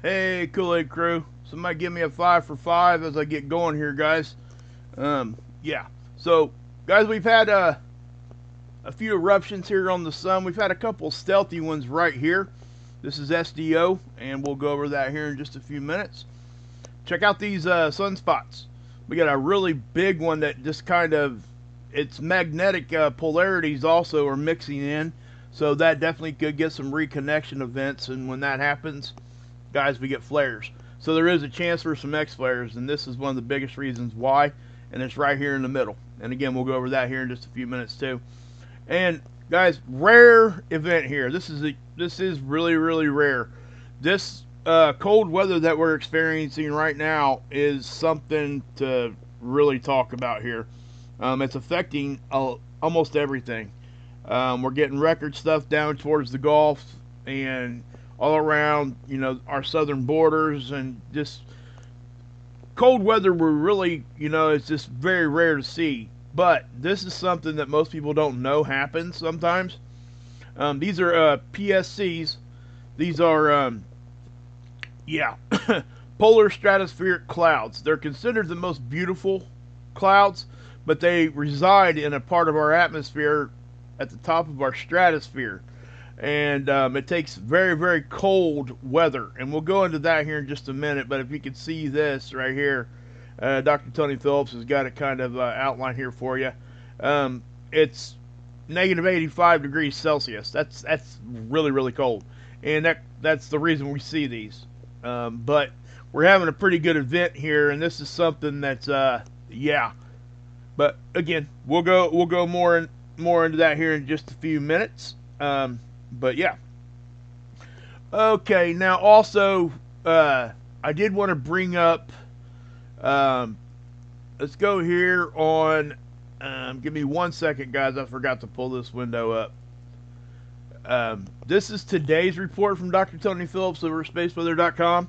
Hey, Kool-aid Krew. Somebody give me a 5 for 5 as I get going here, guys. Yeah. So, guys, we've had a few eruptions here on the sun. We've had a couple stealthy ones right here. This is SDO, and we'll go over that here in just a few minutes. Check out these sunspots. We got a really big one that just kind of, its magnetic polarities also are mixing in. So that definitely could get some reconnection events, and when that happens, guys, we get flares. So there is a chance for some X flares, and this is one of the biggest reasons why, and it's right here in the middle. And again, we'll go over that here in just a few minutes too. And guys, rare event here. This is really, really rare. This cold weather that we're experiencing right now is something to really talk about here. It's affecting almost everything. We're getting record stuff down towards the Gulf and all around, you know, our southern borders, and just cold weather we're really, you know, it's just very rare to see. But this is something that most people don't know happens sometimes. These are PSCs. These are, yeah, polar stratospheric clouds. They're considered the most beautiful clouds, but they reside in a part of our atmosphere at the top of our stratosphere. And it takes very, very cold weather. And we'll go into that here in just a minute. But if you can see this right here, Dr. Tony Phillips has got it kind of outlined here for you. It's negative 85 degrees Celsius. That's really, really cold. And that's the reason we see these. But we're having a pretty good event here. And this is something that's, yeah. But again, we'll go more into that here in just a few minutes. But yeah. Okay, now also, I did want to bring up, let's go here on, give me 1 second, guys. I forgot to pull this window up. This is today's report from Dr. Tony Phillips over spaceweather.com.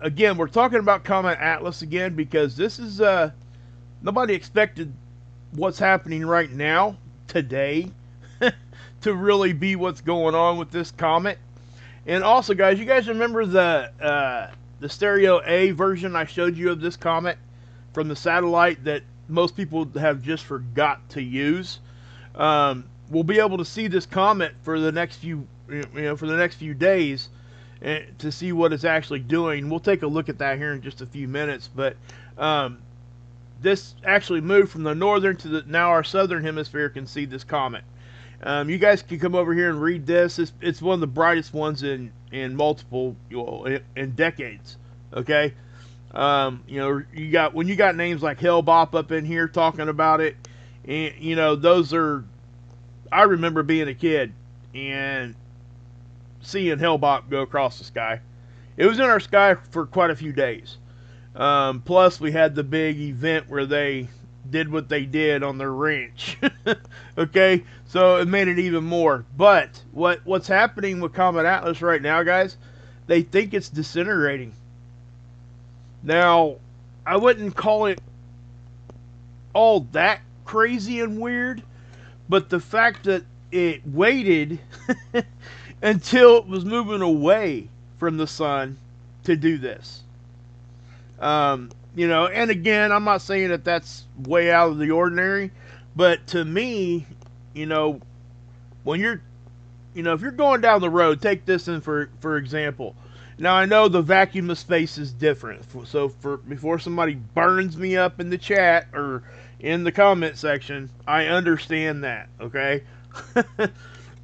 Again, we're talking about Comet Atlas again because this is, nobody expected what's happening right now, today, to really be what's going on with this comet. And also, guys, you guys remember the stereo A version I showed you of this comet from the satellite that most people have just forgot to use? We'll be able to see this comet for the next few, for the next few days, to see what it's actually doing. We'll take a look at that here in just a few minutes. But this actually moved from the northern to now our southern hemisphere can see this comet. You guys can come over here and read this. It's one of the brightest ones in multiple, in decades. Okay, when you got names like Hellbop up in here talking about it, and those are. I remember being a kid and seeing Hellbop go across the sky. It was in our sky for quite a few days. Plus, we had the big event where they did what they did on their ranch. Okay, so it made it even more. But what's happening with Comet Atlas right now, guys, they think it's disintegrating. Now, I wouldn't call it all that crazy and weird, but the fact that it waited until it was moving away from the sun to do this. And again, I'm not saying that that's way out of the ordinary, but to me, when you're, if you're going down the road, take this in for example. Now, I know the vacuum of space is different, so before somebody burns me up in the chat or in the comment section, I understand that, okay? But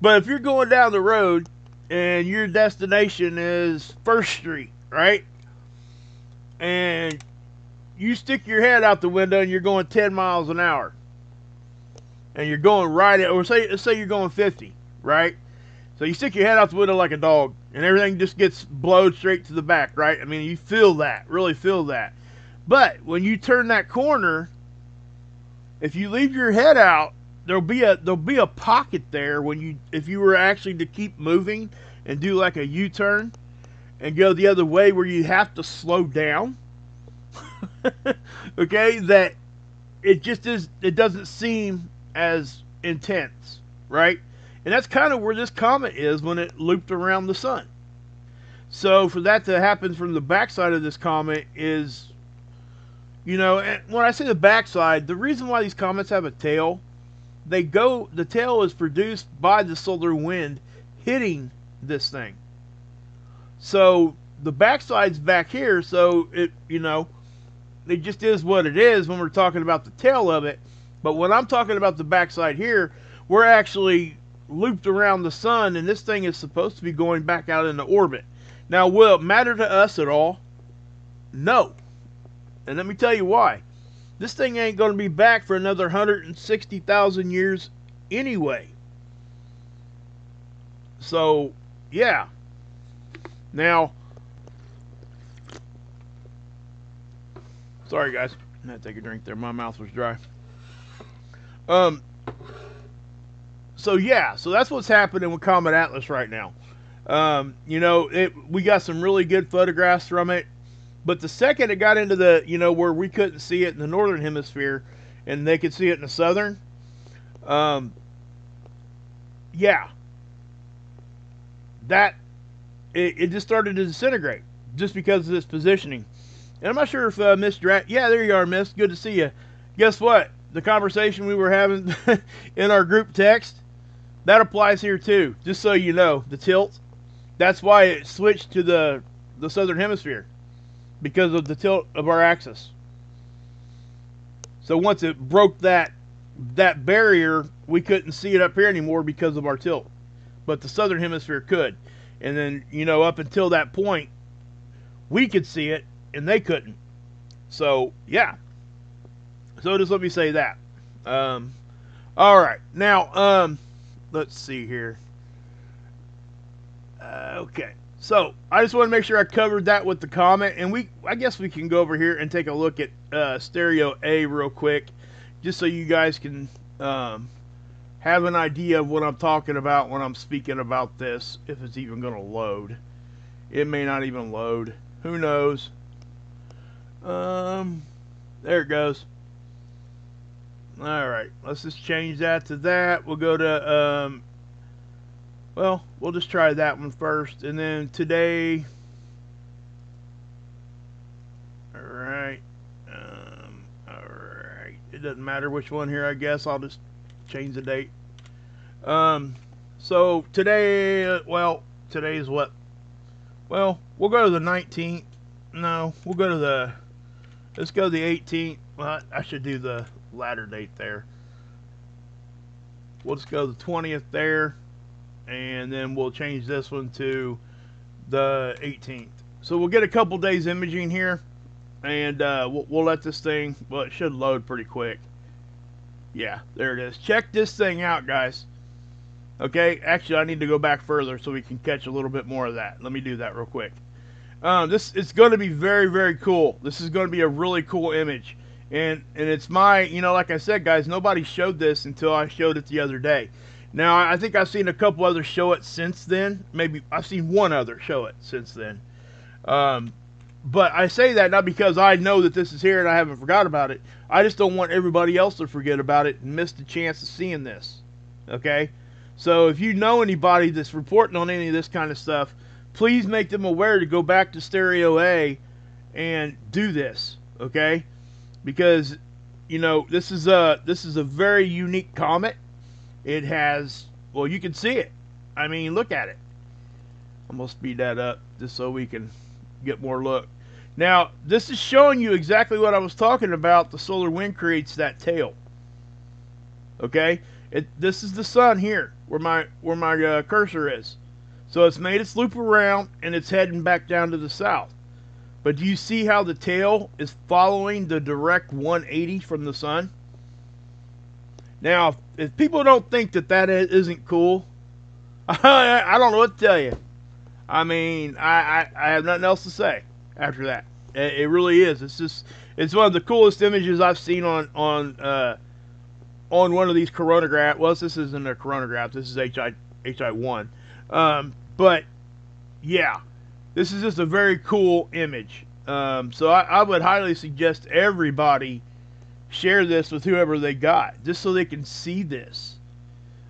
if you're going down the road and your destination is First Street, right? And you stick your head out the window and you're going 10 miles an hour. And you're going right at, or let's say you're going 50, right? So you stick your head out the window like a dog and everything just gets blowed straight to the back, right? I mean, you feel that, really feel that. But when you turn that corner, if you leave your head out, there'll be a pocket there if you were actually to keep moving and do like a U-turn and go the other way where you have to slow down. Okay, that it doesn't seem as intense, right? And that's kind of where this comet is when it looped around the sun. So for that to happen from the backside of this comet is, you know, and when I say the backside, the reason why these comets have a tail, the tail is produced by the solar wind hitting this thing. So the backside's back here, so it, you know, it just is what it is when we're talking about the tail of it. But when I'm talking about the backside here, we're actually looped around the sun, and this thing is supposed to be going back out into orbit. Now, will it matter to us at all? No. And let me tell you why. This thing ain't going to be back for another 160,000 years anyway. So, yeah. Now, sorry guys, I had to take a drink there. My mouth was dry. So yeah, so that's what's happening with Comet Atlas right now. You know, we got some really good photographs from it, but the second it got into the, you know, where we couldn't see it in the northern hemisphere and they could see it in the southern, yeah, that it just started to disintegrate just because of this positioning. And I'm not sure if Miss yeah, there you are, Miss. Good to see you. Guess what? The conversation we were having in our group text, that applies here too. Just so you know, the tilt. That's why it switched to the southern hemisphere, because of the tilt of our axis. So once it broke that barrier, we couldn't see it up here anymore because of our tilt, but the southern hemisphere could. And then, you know, up until that point, we could see it and they couldn't. So yeah. So just let me say that. All right. Now, let's see here. Okay. So I just want to make sure I covered that with the comet, and I guess we can go over here and take a look at stereo A real quick, just so you guys can have an idea of what I'm talking about when I'm speaking about this, if it's even going to load. It may not even load. Who knows? There it goes. Alright, let's just change that to that. We'll go to, well, we'll just try that one first. And then today, alright, alright. It doesn't matter which one here, I guess. I'll just change the date. So today, well, today's what? Well, we'll go to the 19th. No, we'll go to let's go to the 18th. Well, I should do the latter date there. We'll just go to the 20th there, and then we'll change this one to the 18th. So we'll get a couple days imaging here, and we'll let this thing, well, it should load pretty quick. Yeah, there it is. Check this thing out, guys. Okay, actually I need to go back further so we can catch a little bit more of that. Let me do that real quick. This is going to be very, very cool. This is going to be a really cool image. And it's my, you know, like I said, guys, nobody showed this until I showed it the other day. Now, I think I've seen a couple others show it since then. Maybe I've seen one other show it since then. But I say that not because I know that this is here and I haven't forgot about it. I just don't want everybody else to forget about it and miss the chance of seeing this. Okay? So if you know anybody that's reporting on any of this kind of stuff, please make them aware to go back to Stereo A and do this. Okay? Because, you know, this is a very unique comet. It has, well, you can see it. I mean, look at it. I'm going to speed that up just so we can get more look. Now, this is showing you exactly what I was talking about. The solar wind creates that tail. Okay? This is the sun here, where my cursor is. So it's made its loop around, and it's heading back down to the south. But do you see how the tail is following the direct 180 from the sun? Now, if people don't think that isn't cool, I don't know what to tell you. I mean, I have nothing else to say after that. It really is. It's one of the coolest images I've seen on one of these coronagraphs. Well, this isn't a coronagraph. This is HI1. But yeah. This is just a very cool image. So I would highly suggest everybody share this with whoever they got, just so they can see this.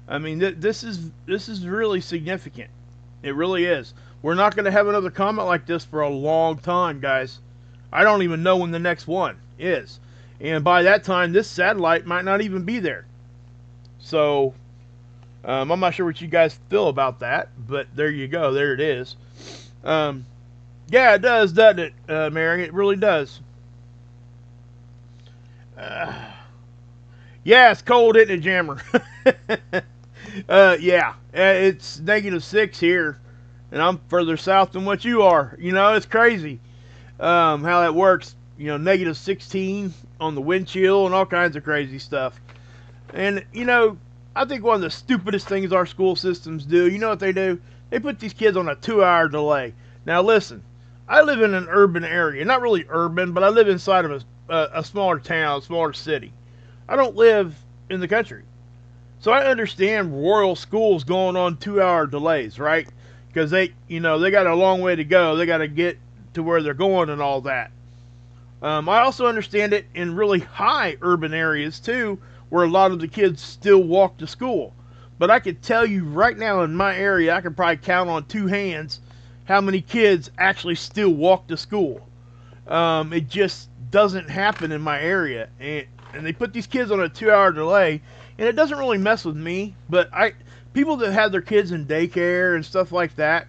I mean, this is really significant. It really is. We're not going to have another comet like this for a long time, guys. I don't even know when the next one is. And by that time, this satellite might not even be there. So, I'm not sure what you guys feel about that, but there you go. There it is. Yeah, it does, doesn't it, Mary? It really does. Yeah, it's cold, isn't it, Jammer? Yeah, it's -6 here, and I'm further south than what you are. You know, it's crazy how that works. You know, -16 on the wind chill and all kinds of crazy stuff. And, you know, I think one of the stupidest things our school systems do, you know what they do? They put these kids on a 2-hour delay. Now, listen, I live in an urban area. Not really urban, but I live inside of a smaller town, a smaller city. I don't live in the country. So I understand rural schools going on 2-hour delays, right? Because they got a long way to go. They got to get to where they're going and all that. I also understand it in really high urban areas too, where a lot of the kids still walk to school. But I could tell you right now in my area, I could probably count on 2 hands how many kids actually still walk to school. It just doesn't happen in my area. And they put these kids on a 2-hour delay, and it doesn't really mess with me, but people that have their kids in daycare and stuff like that,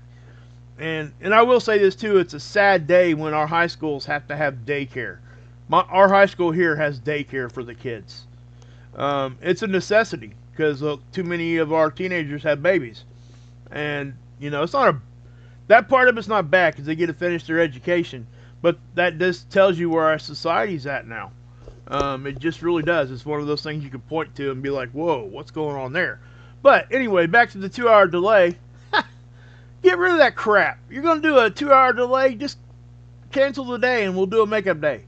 and I will say this too, it's a sad day when our high schools have to have daycare. Our high school here has daycare for the kids. It's a necessity because too many of our teenagers have babies, and you know that part of it's not bad because they get to finish their education, but that just tells you where our society's at now. It just really does. It's one of those things you can point to and be like, whoa, what's going on there? But anyway, back to the 2-hour delay. Get rid of that crap. You're going to do a 2-hour delay, just cancel the day and we'll do a makeup day.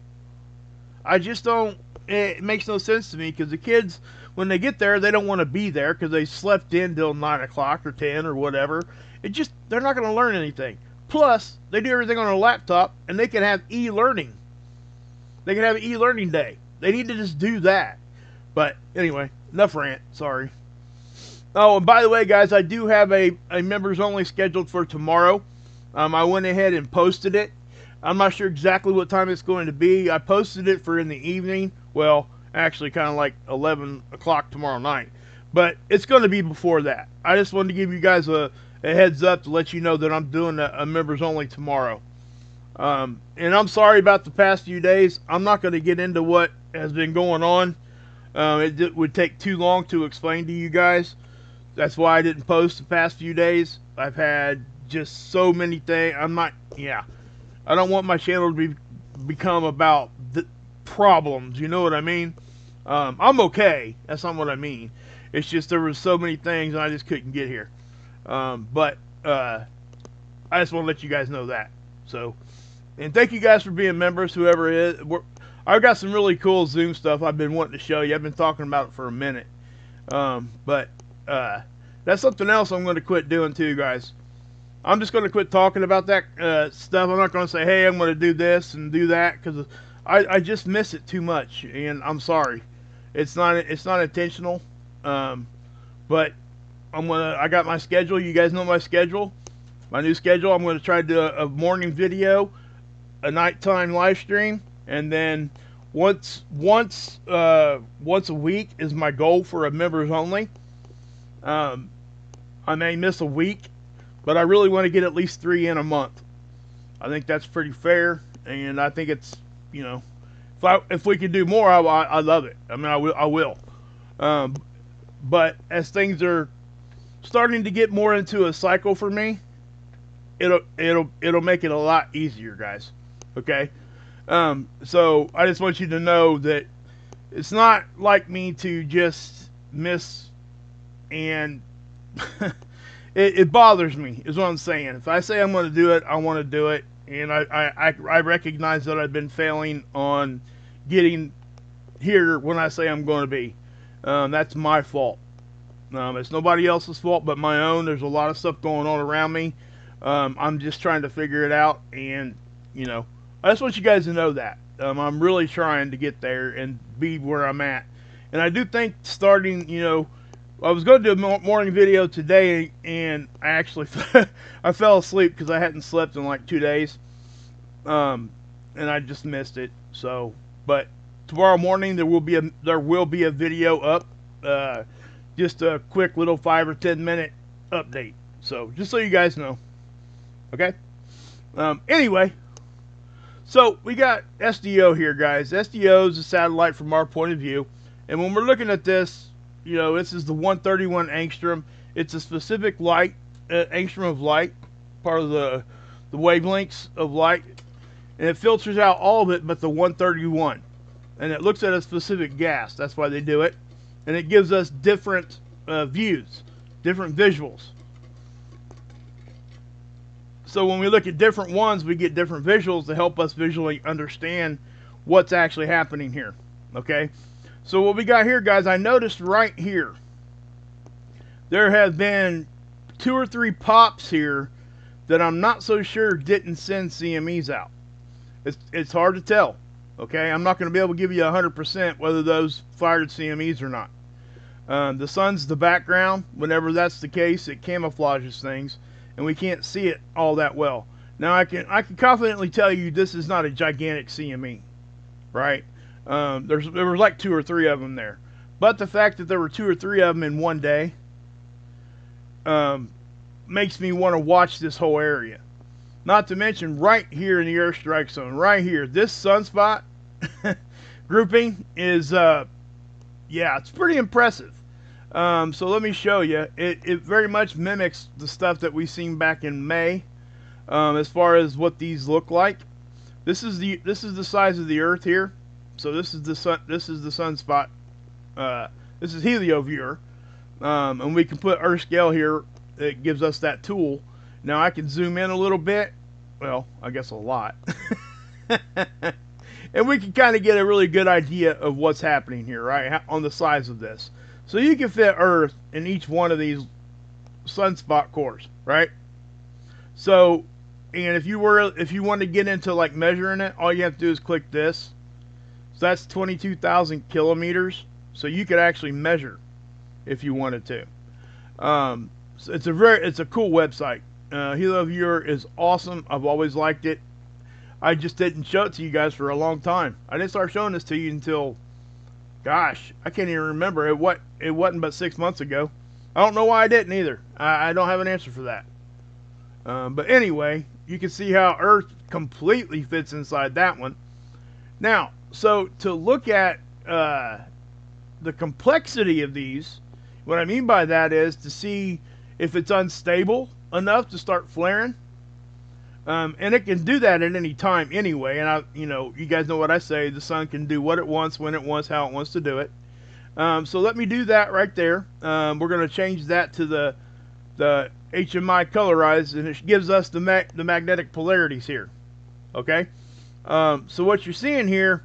I just don't, it makes no sense to me because the kids, when they get there, they don't want to be there because they slept in till 9 o'clock or 10 or whatever. They're not going to learn anything. Plus, they do everything on a laptop and they can have e-learning. They can have an e-learning day. They need to just do that. But anyway, enough rant. Sorry. Oh, and by the way, guys, I do have a members only scheduled for tomorrow. I went ahead and posted it. I'm not sure exactly what time it's going to be. I posted it for in the evening. Well, actually kind of like 11 o'clock tomorrow night. But it's going to be before that. I just wanted to give you guys a heads up to let you know that I'm doing a members only tomorrow. And I'm sorry about the past few days. I'm not going to get into what has been going on. It would take too long to explain to you guys. That's why I didn't post the past few days. I've had just so many things. I don't want my channel to become about the problems. You know what I mean? I'm okay. That's not what I mean. It's just there was so many things and I just couldn't get here. But I just want to let you guys know that. So, and thank you guys for being members, whoever it is. I've got some really cool Zoom stuff I've been wanting to show you. I've been talking about it for a minute. But that's something else I'm going to quit doing too, guys. I'm just going to quit talking about that stuff. I'm not going to say, hey, I'm going to do this and do that, because I just miss it too much, and I'm sorry. It's not intentional. But I got my schedule. You guys know my schedule. My new schedule. I'm going to try to do a morning video, a nighttime live stream, and then once a week is my goal for a members only. I may miss a week, but I really want to get at least 3 in a month. I think that's pretty fair, and I think it's, you know, if we could do more, I love it. I mean, I will. But as things are starting to get more into a cycle for me, it'll make it a lot easier, guys. Okay. So I just want you to know that it's not like me to just miss, and it bothers me, is what I'm saying. If I say I'm going to do it, I want to do it, and I recognize that I've been failing on getting here when I say I'm going to be. That's my fault. It's nobody else's fault but my own. There's a lot of stuff going on around me. I'm just trying to figure it out, and you know, I just want you guys to know that. I'm really trying to get there and be where I'm at. And I do think starting, you know, I was going to do a morning video today, and I actually I fell asleep because I hadn't slept in like 2 days, and I just missed it. So, but tomorrow morning there will be a video up, just a quick little 5 or 10 minute update. So just so you guys know, okay. Anyway, so we got SDO here, guys. SDO is a satellite from our point of view, and when we're looking at this, you know, this is the 131 angstrom. It's a specific light, angstrom of light, part of the wavelengths of light, and it filters out all of it but the 131, and it looks at a specific gas. That's why they do it, and it gives us different views, different visuals. So when we look at different ones, we get different visuals to help us visually understand what's actually happening here. Okay, so what we got here, guys, I noticed right here there have been 2 or 3 pops here that I'm not so sure didn't send CMEs out. It's hard to tell. Okay, I'm not going to be able to give you 100% whether those fired CMEs or not. The sun's the background. Whenever that's the case, it camouflages things, and we can't see it all that well. Now I can confidently tell you this is not a gigantic CME, right? There were like 2 or 3 of them there, but the fact that there were 2 or 3 of them in one day makes me want to watch this whole area. Not to mention right here in the Earth strike zone, right here, this sunspot grouping is yeah, it's pretty impressive. So let me show you. It very much mimics the stuff that we seen back in May, as far as what these look like. This is the size of the Earth here. So this is the sun. This is the sunspot. This is HelioViewer, and we can put Earth scale here. It gives us that tool. Now I can zoom in a little bit. Well, I guess a lot. And we can kind of get a really good idea of what's happening here, right, on the size of this. So you can fit Earth in each one of these sunspot cores, right? So, and if you want to get into like measuring it, all you have to do is click this. So that's 22,000 kilometers. So you could actually measure if you wanted to. So it's a cool website. HelioViewer is awesome. I've always liked it. I just didn't show it to you guys for a long time. I didn't start showing this to you until, gosh, I can't even remember. It wasn't but 6 months ago. I don't know why I didn't either. I don't have an answer for that. But anyway, you can see how Earth completely fits inside that one. Now, so to look at the complexity of these, what I mean by that is to see if it's unstable enough to start flaring. And it can do that at any time anyway. And you guys know what I say. The sun can do what it wants, when it wants, how it wants to do it. So let me do that right there. We're going to change that to the HMI colorized, and it gives us the magnetic polarities here. Okay. So what you're seeing here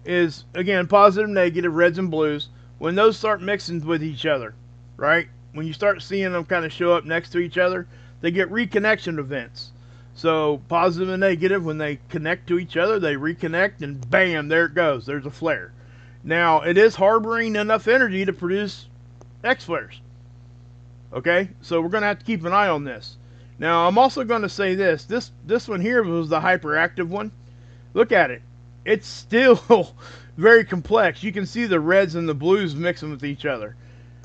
is, again, positive, negative, reds and blues. When those start mixing with each other, right? When you start seeing them kind of show up next to each other, they get reconnection events. So positive and negative, when they connect to each other, they reconnect, and bam, there it goes. There's a flare. Now, it is harboring enough energy to produce X flares. Okay, so we're going to have to keep an eye on this. Now, I'm also going to say this. This one here was the hyperactive one. Look at it. It's still very complex. You can see the reds and the blues mixing with each other.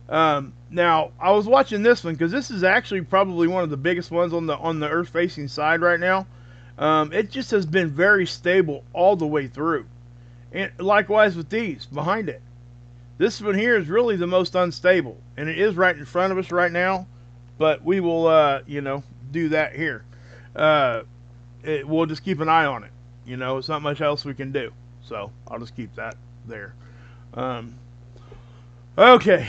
Now, I was watching this one because this is actually probably one of the biggest ones on the Earth-facing side right now. It just has been very stable all the way through. And likewise with these behind it. This one here is really the most unstable, and it is right in front of us right now. But we will, do that here. We'll just keep an eye on it. It's not much else we can do. So I'll just keep that there. Okay.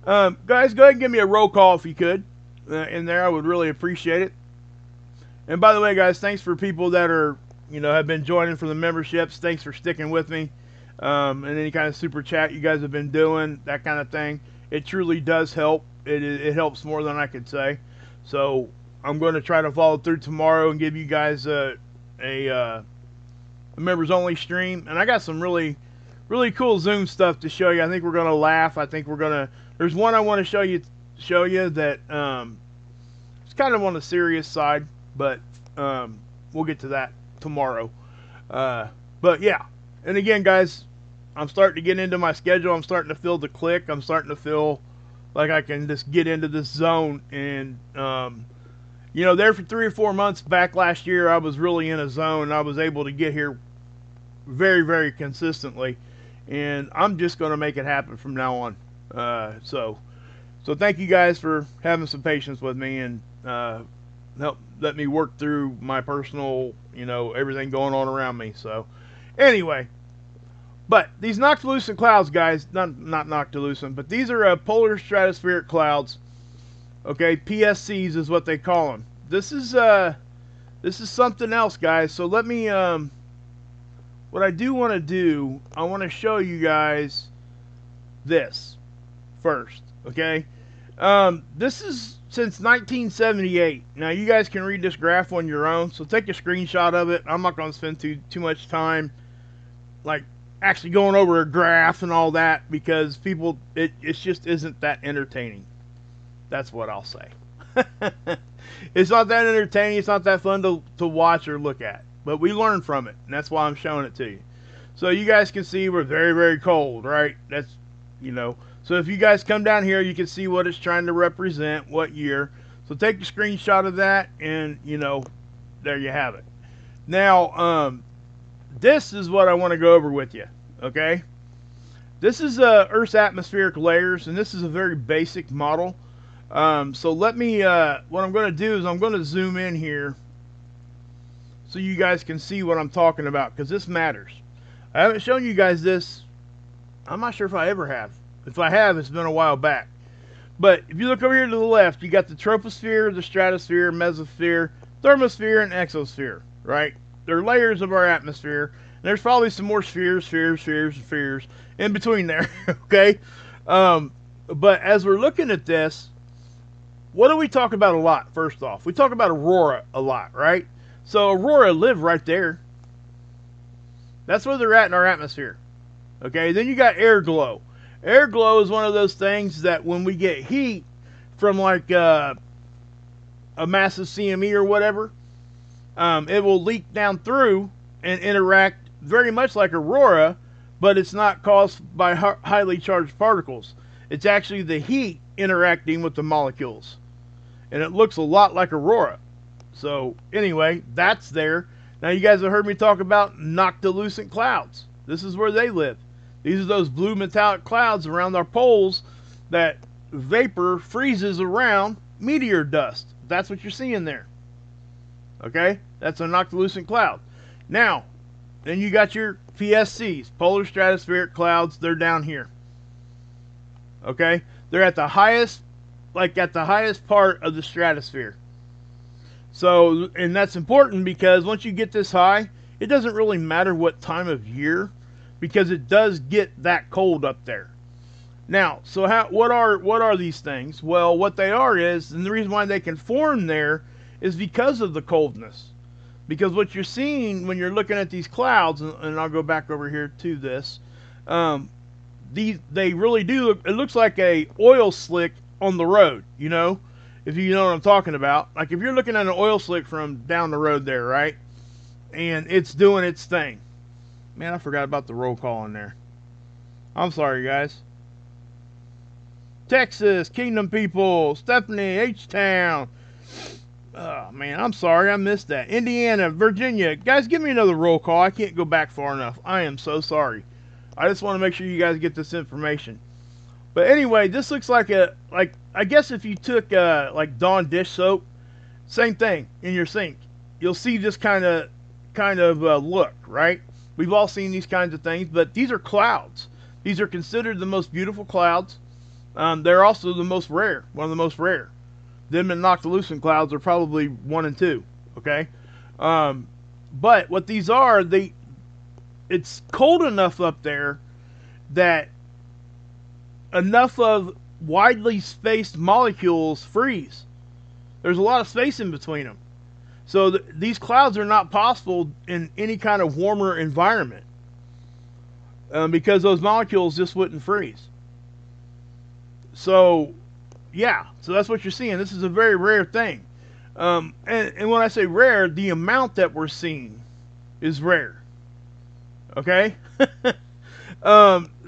Guys, go ahead and give me a roll call if you could. In there, I would really appreciate it. And by the way, guys, thanks for people that are, have been joining for the memberships. Thanks for sticking with me. And any kind of super chat you guys have been doing, that kind of thing. It truly does help. It helps more than I could say. So I'm going to try to follow through tomorrow and give you guys a members only stream. And I got some really really cool zoom stuff to show you. I think we're gonna laugh. I think we're gonna. There's one I want to show you that it's kind of on the serious side, but we'll get to that tomorrow. But yeah, and again, guys, I'm starting to get into my schedule. I'm starting to feel the click. I'm starting to feel like I can just get into this zone. And you know, there for 3 or 4 months back last year, I was really in a zone. I was able to get here very, very consistently, and I'm just going to make it happen from now on. So thank you guys for having some patience with me and help let me work through my personal, you know, everything going on around me. So anyway, but these noctilucent clouds, guys, not noctilucent, but these are polar stratospheric clouds. Okay, PSCs is what they call them. This is something else, guys. So let me what I do want to do, I want to show you guys this first. Okay, this is since 1978. Now you guys can read this graph on your own, so take a screenshot of it. I'm not going to spend too much time like actually going over a graph and all that, because people, it just isn't that entertaining. That's what I'll say. It's not that entertaining. It's not that fun to watch or look at, but we learn from it, and that's why I'm showing it to you. So you guys can see we're very, very cold, right? That's, you know, so if you guys come down here, you can see what it's trying to represent, what year. So take a screenshot of that, and, you know, there you have it. Now, this is what I want to go over with you, okay? This is Earth's atmospheric layers, and this is a very basic model. So let me, what I'm going to do is I'm going to zoom in here so you guys can see what I'm talking about, because this matters. I haven't shown you guys this. I'm not sure if I ever have. If I have, it's been a while back. But if you look over here to the left, you got the troposphere, the stratosphere, mesosphere, thermosphere, and exosphere, right? They're layers of our atmosphere. And there's probably some more spheres in between there, okay? But as we're looking at this, what do we talk about a lot, first off? We talk about aurora a lot, right? So aurora live right there. That's where they're at in our atmosphere. Okay, then you got air glow. Air glow is one of those things that when we get heat from like a massive CME or whatever, it will leak down through and interact very much like aurora, but it's not caused by highly charged particles. It's actually the heat interacting with the molecules. And it looks a lot like aurora. So anyway, that's there. Now you guys have heard me talk about noctilucent clouds. This is where they live. These are those blue metallic clouds around our poles that vapor freezes around meteor dust. That's what you're seeing there. Okay? That's a noctilucent cloud. Now, then you got your PSCs, polar stratospheric clouds. They're down here. Okay? They're at the highest, like at the highest part of the stratosphere. So, and that's important because once you get this high, it doesn't really matter what time of year, because it does get that cold up there. Now, so what are these things? Well, what they are is, and the reason why they can form there is because of the coldness. Because what you're seeing when you're looking at these clouds, and I'll go back over here to this, they really do look, it looks like a oil slick on the road, you know, if you know what I'm talking about. Like if you're looking at an oil slick from down the road there, right, and it's doing its thing. Man, I forgot about the roll call in there. I'm sorry, guys. Texas, Kingdom people, Stephanie, H-Town. Oh, man, I'm sorry, I missed that. Indiana, Virginia. Guys, give me another roll call. I can't go back far enough. I am so sorry. I just want to make sure you guys get this information. But anyway, this looks like I guess if you took like Dawn dish soap, same thing in your sink. You'll see this kind of look, right? We've all seen these kinds of things, but these are clouds. These are considered the most beautiful clouds. They're also the most rare, one of the most rare. Them and noctilucent clouds are probably 1 and 2, okay? But what these are, it's cold enough up there that enough of widely spaced molecules freeze. There's a lot of space in between them. So these clouds are not possible in any kind of warmer environment. because those molecules just wouldn't freeze. So, yeah, so that's what you're seeing. This is a very rare thing. And when I say rare, the amount that we're seeing is rare. Okay?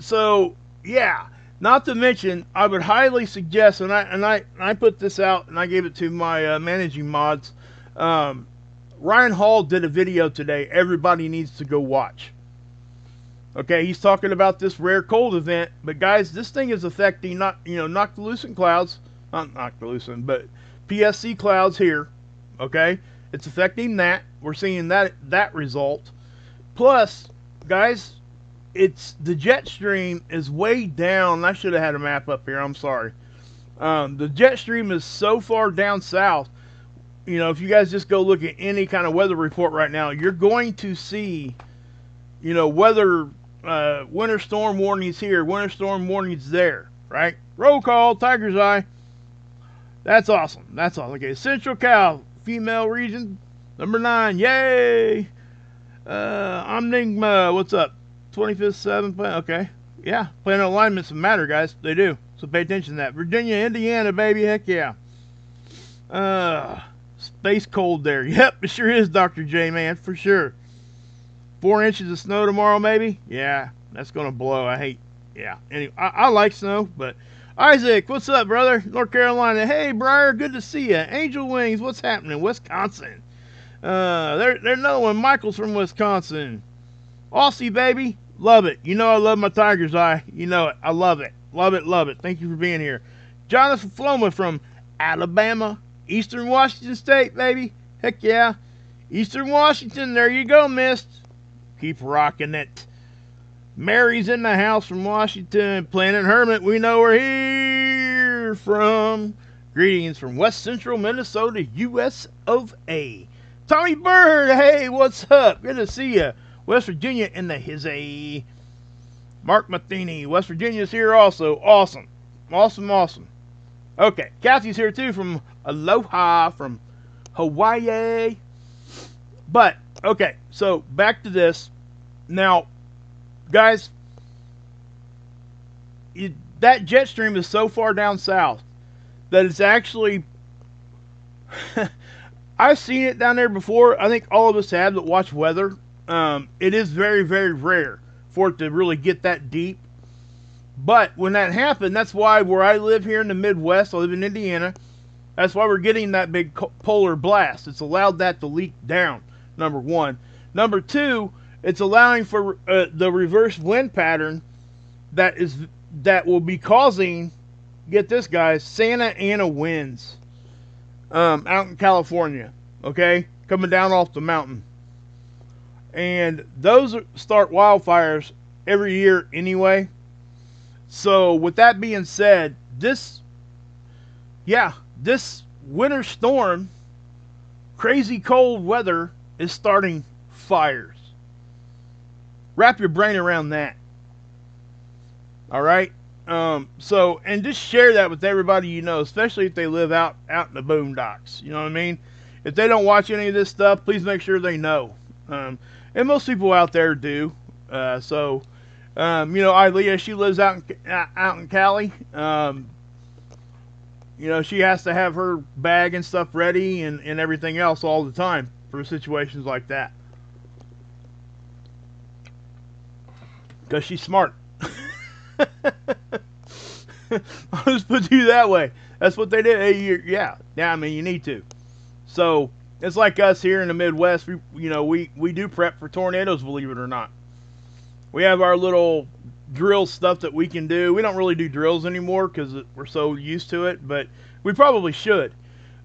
So, yeah. Not to mention, I would highly suggest, and I put this out and I gave it to my managing mods. Ryan Hall did a video today. Everybody needs to go watch. Okay, he's talking about this rare cold event, but guys, this thing is affecting noctilucent clouds, not noctilucent, but PSC clouds here. Okay, it's affecting that. We're seeing that result. Plus, guys, it's the jet stream is way down. I should have had a map up here. I'm sorry. The jet stream is so far down south. You know, if you guys just go look at any kind of weather report right now, you're going to see, weather, winter storm warnings here, winter storm warnings there, right? Roll call, Tiger's Eye. That's awesome. That's all. Okay, Central Cal, female region, number 9. Yay! Omnigma, what's up? 25th, 7th, okay. Yeah, planet alignments matter, guys. They do. So pay attention to that. Virginia, Indiana, baby. Heck yeah. Space cold there. Yep, it sure is, Dr. J, man, for sure. 4 inches of snow tomorrow, maybe? Yeah, that's going to blow. Yeah. Anyway, I like snow, but Isaac, what's up, brother? North Carolina. Hey, Briar, good to see you. Angel Wings, what's happening? Wisconsin. There's another one. Michael's from Wisconsin. Aussie, baby. Love it. You know I love my Tiger's Eye. You know it. I love it. Love it, love it. Thank you for being here. Jonathan Floma from Alabama. Eastern Washington State, baby. Heck yeah. Eastern Washington, there you go, miss. Keep rocking it. Mary's in the house from Washington. Planet Hermit, we know we're here from. Greetings from West Central Minnesota, US of A. Tommy Bird, hey, what's up? Good to see you. West Virginia in the hizzy. Mark Matheny, West Virginia's here also. Awesome. Awesome. Okay, Kathy's here too from Aloha, from Hawaii. But, okay, so back to this. Now, guys, that jet stream is so far down south that it's actually... I've seen it down there before. I think all of us have that watch weather. It is very, very rare for it to really get that deep. But when that happened, that's why where I live here in the Midwest, I live in Indiana, that's why we're getting that big polar blast. It's allowed that to leak down, number one. Number two, it's allowing for the reverse wind pattern that will be causing, get this guys, Santa Ana winds out in California, okay? Coming down off the mountain. And those start wildfires every year anyway. So with that being said, this winter storm, crazy cold weather is starting fires. Wrap your brain around that. All right. So, and just share that with everybody you know, especially if they live out in the boondocks. You know what I mean? If they don't watch any of this stuff, please make sure they know. And most people out there do. Ilea, she lives out in Cali. She has to have her bag and stuff ready and everything else all the time for situations like that. Because she's smart. I'll just put you that way. That's what they did. Hey, I mean, you need to. So it's like us here in the Midwest. We do prep for tornadoes, believe it or not. We have our little drill stuff that we can do. We don't really do drills anymore because we're so used to it, but we probably should.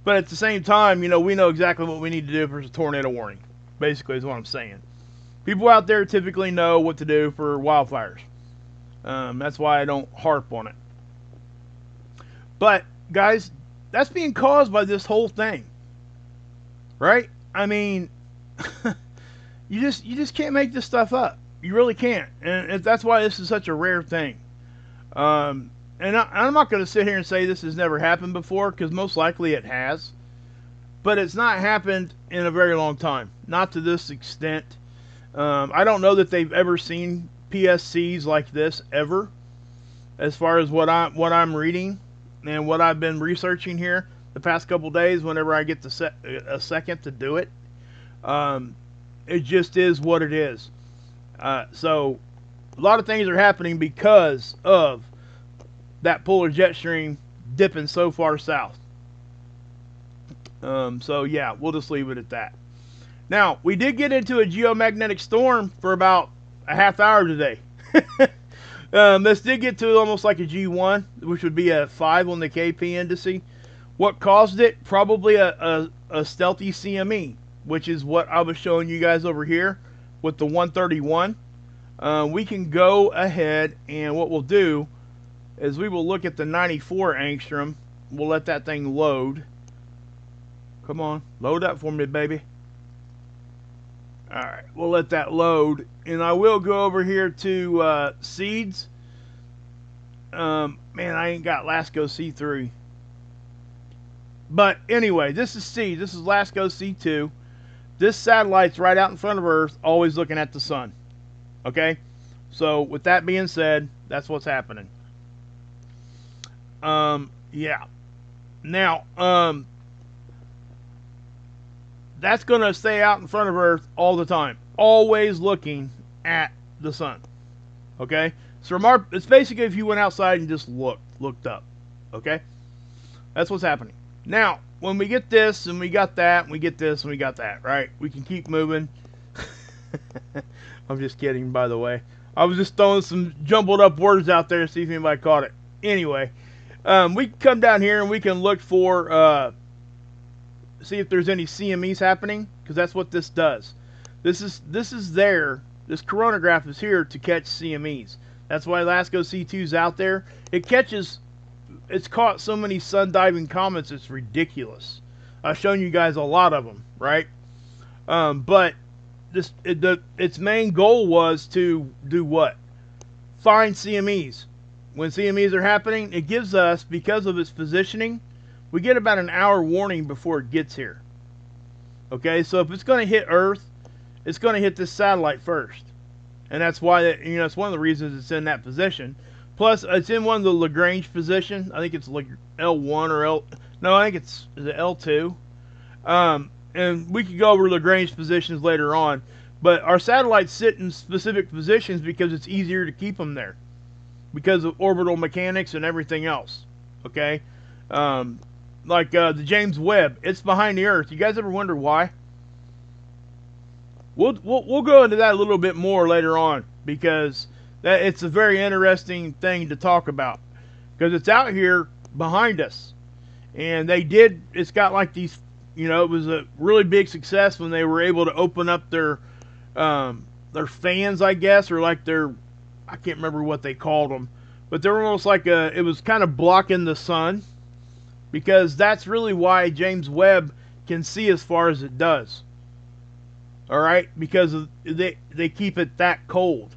But at the same time, we know exactly what we need to do if there's a tornado warning. Basically, is what I'm saying. People out there typically know what to do for wildfires. That's why I don't harp on it. But guys, that's being caused by this whole thing, right? I mean, you just can't make this stuff up. You really can't, and that's why this is such a rare thing. And I'm not going to sit here and say this has never happened before, because most likely it has. But it's not happened in a very long time. Not to this extent. I don't know that they've ever seen PSCs like this ever, as far as what I'm reading and what I've been researching here the past couple days. Whenever I get a second to do it, it just is what it is. So a lot of things are happening because of that polar jet stream dipping so far south. So yeah, we'll just leave it at that. Now, we did get into a geomagnetic storm for about a half hour today. This did get to almost like a G1, which would be a 5 on the KP indice. What caused it? Probably a stealthy CME, which is what I was showing you guys over here with the 131. We can go ahead, and what we'll do is we will look at the 94 angstrom. We'll let that thing load. Come on, load up for me, baby. Alright, we'll let that load, and I will go over here to seeds. Man, I ain't got Lasco C3. But anyway, this is seeds. This is Lasco C2. This satellite's right out in front of Earth, always looking at the sun. Okay? So, with that being said, that's what's happening. Yeah. Now, that's going to stay out in front of Earth all the time. Always looking at the sun. Okay? So it's basically if you went outside and just looked up. Okay? That's what's happening. Now, when we get this, and we got that, and we get this, and we got that, right? We can keep moving. I'm just kidding, by the way. I was just throwing some jumbled up words out there to see if anybody caught it. Anyway, we can come down here and we can look for... see if there's any CMEs happening, because that's what this does. This is there. This coronagraph is here to catch CMEs. That's why Lasco C2 is out there. It's caught so many sun diving comets, it's ridiculous. I've shown you guys a lot of them, right? But its main goal was to do what? Find CMEs. When CMEs are happening, it gives us, because of its positioning, we get about an hour warning before it gets here. Okay, so if it's going to hit Earth, it's going to hit this satellite first. And that's why, it's one of the reasons it's in that position. Plus, it's in one of the Lagrange position. I think it's like L1 or L... No, I think is it L2? And we could go over Lagrange positions later on. But our satellites sit in specific positions because it's easier to keep them there. Because of orbital mechanics and everything else. Okay? Like the James Webb, it's behind the Earth. You guys ever wonder why? We'll go into that a little bit more later on, because it's a very interesting thing to talk about, because it's out here behind us, and it's got like these, it was a really big success when they were able to open up their fans, I guess, or like I can't remember what they called them, but they were almost like it was kind of blocking the sun. Because that's really why James Webb can see as far as it does. Alright? Because they keep it that cold.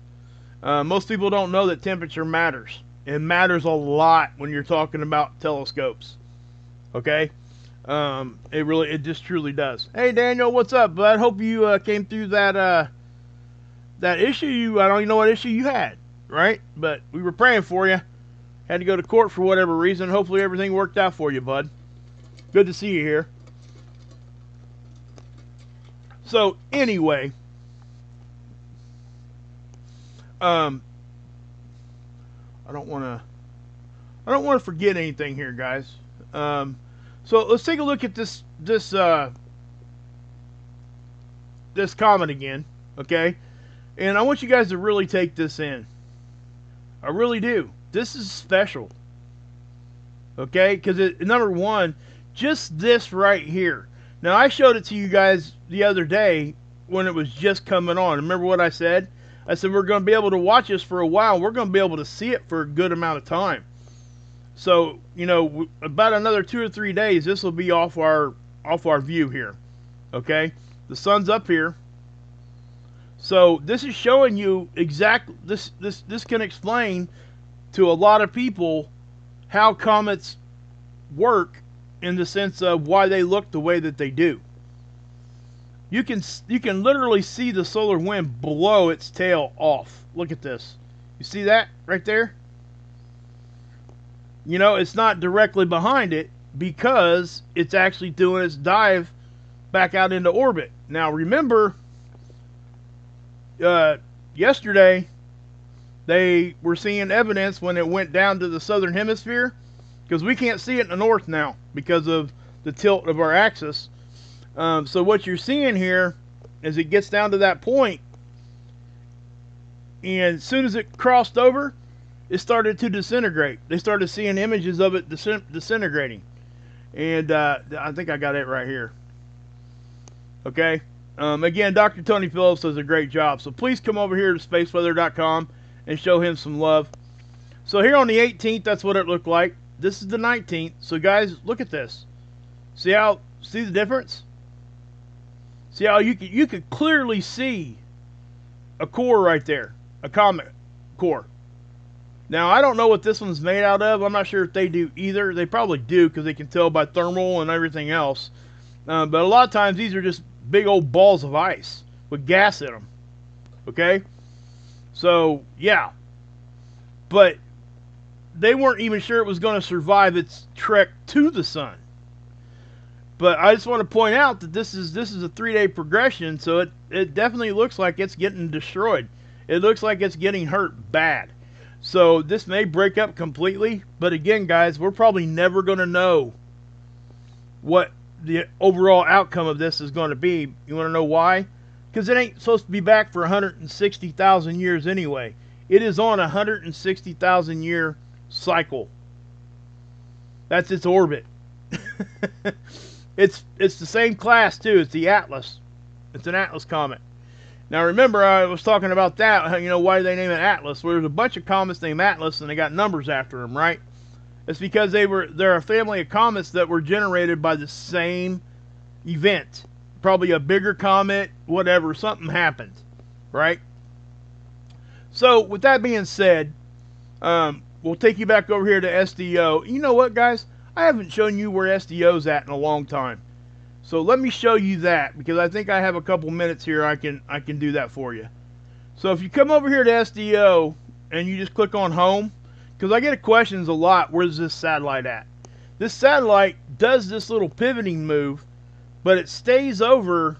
Most people don't know that temperature matters. It matters a lot when you're talking about telescopes. Okay? It just truly does. Hey Daniel, what's up, bud? Hope you came through that issue. I don't even know what issue you had. Right? But we were praying for you. Had to go to court for whatever reason. Hopefully everything worked out for you, bud. Good to see you here. So, anyway. I don't want to forget anything here, guys. So, let's take a look at this comet again. Okay? And I want you guys to really take this in. I really do. This is special. Okay? Because, number one, just this right here. Now, I showed it to you guys the other day when it was just coming on. Remember what I said? I said we're going to be able to watch this for a while. We're going to be able to see it for a good amount of time. So, about another 2 or 3 days, this will be off our view here. Okay? The sun's up here. So, this is showing you exactly... This can explain to a lot of people how comets work, in the sense of why they look the way that they do. You can literally see the solar wind blow its tail off. Look at this. You see that right there? You know, it's not directly behind it because it's actually doing its dive back out into orbit. Now remember, yesterday they were seeing evidence when it went down to the southern hemisphere, because we can't see it in the north now because of the tilt of our axis. So what you're seeing here is it gets down to that point, and as soon as it crossed over, it started to disintegrate. They started seeing images of it disintegrating. And I think I got it right here. Okay. Again, Dr. Tony Phillips does a great job. So please come over here to spaceweather.com and show him some love. So here on the 18th, that's what it looked like. This is the 19th. So guys, look at this. See the difference? See how you could clearly see a core right there, a comet core. Now, I don't know what this one's made out of. I'm not sure if they do either. They probably do because they can tell by thermal and everything else. But a lot of times these are just big old balls of ice with gas in them. Okay? So, yeah. But they weren't even sure it was going to survive its trek to the sun. But I just want to point out that this is a 3-day progression, so it definitely looks like it's getting destroyed. It looks like it's getting hurt bad. So this may break up completely, but again, guys, we're probably never going to know what the overall outcome of this is going to be. You want to know why? Because it ain't supposed to be back for 160,000 years anyway. It is on a 160,000 year cycle. That's its orbit. It's the same class too. It's the Atlas. It's an Atlas comet. Now remember, I was talking about that. You know, why do they name it Atlas? Well, there's a bunch of comets named Atlas, and they got numbers after them, right? It's because they're a family of comets that were generated by the same event. Probably a bigger comet, whatever. Something happened, right? So with that being said, we'll take you back over here to SDO. You know what, guys? I haven't shown you where SDO's at in a long time. So let me show you that, because I think I have a couple minutes here. I can do that for you. So if you come over here to SDO and you just click on home, because I get questions a lot, where's this satellite at? This satellite does this little pivoting move, but it stays over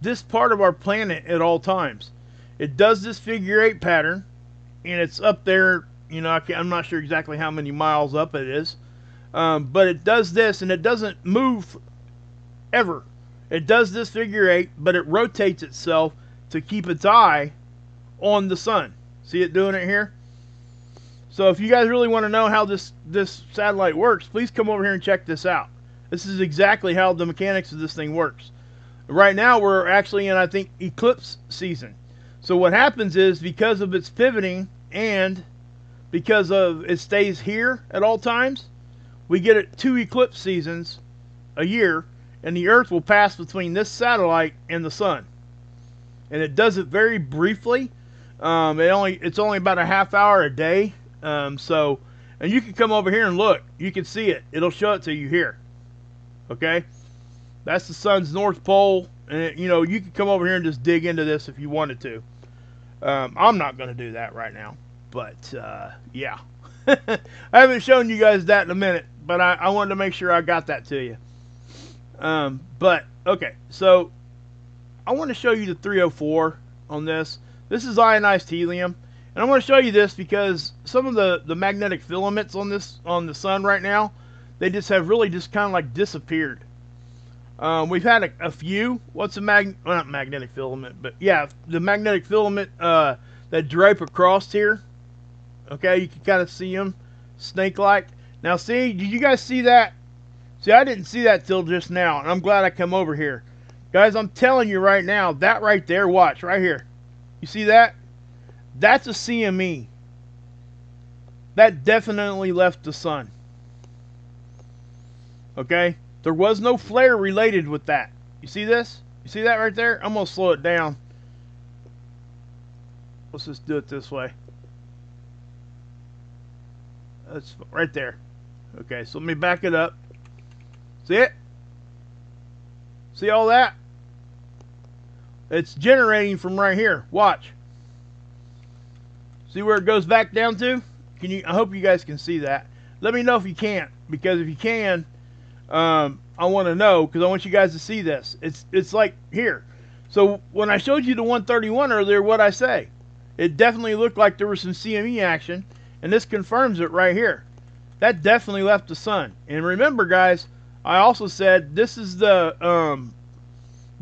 this part of our planet at all times. It does this figure 8 pattern, and it's up there. You know, I'm not sure exactly how many miles up it is, but it does this, and it doesn't move ever. It does this figure 8, but it rotates itself to keep its eye on the sun. See it doing it here? So if you guys really want to know how this satellite works, please come over here and check this out. This is exactly how the mechanics of this thing works. Right now we're actually in, I think, eclipse season. So what happens is, because of its pivoting and because of it stays here at all times, we get it 2 eclipse seasons a year, and the Earth will pass between this satellite and the sun. And it does it very briefly. It's only about a half hour a day. And you can come over here and look. You can see it. It'll show it to you here. Okay? That's the sun's north pole. And you can come over here and just dig into this if you wanted to. I'm not going to do that right now. But, yeah. I haven't shown you guys that in a minute. But I wanted to make sure I got that to you. But okay, so I want to show you the 304 on this. This is ionized helium, and I want to show you this because some of the magnetic filaments on the sun right now, they just have really just kind of like disappeared. We've had a few. What's a not magnetic filament, but yeah, the magnetic filament that drape across here. Okay, you can kind of see them snake-like. Now, see, did you guys see that? See, I didn't see that till just now, and I'm glad I come over here. Guys, I'm telling you right now, that right there, watch, right here. You see that? That's a CME. That definitely left the sun. Okay? There was no flare related with that. You see this? You see that right there? I'm going to slow it down. Let's just do it this way. That's right there. Okay, so let me back it up. See it? See all that? It's generating from right here. Watch. See where it goes back down to? Can you? I hope you guys can see that. Let me know if you can't, because if you can, I want to know, because I want you guys to see this. It's like here. So when I showed you the 131 earlier, what'd I say? It definitely looked like there was some CME action, and this confirms it right here. That definitely left the sun. And remember, guys, I also said this is the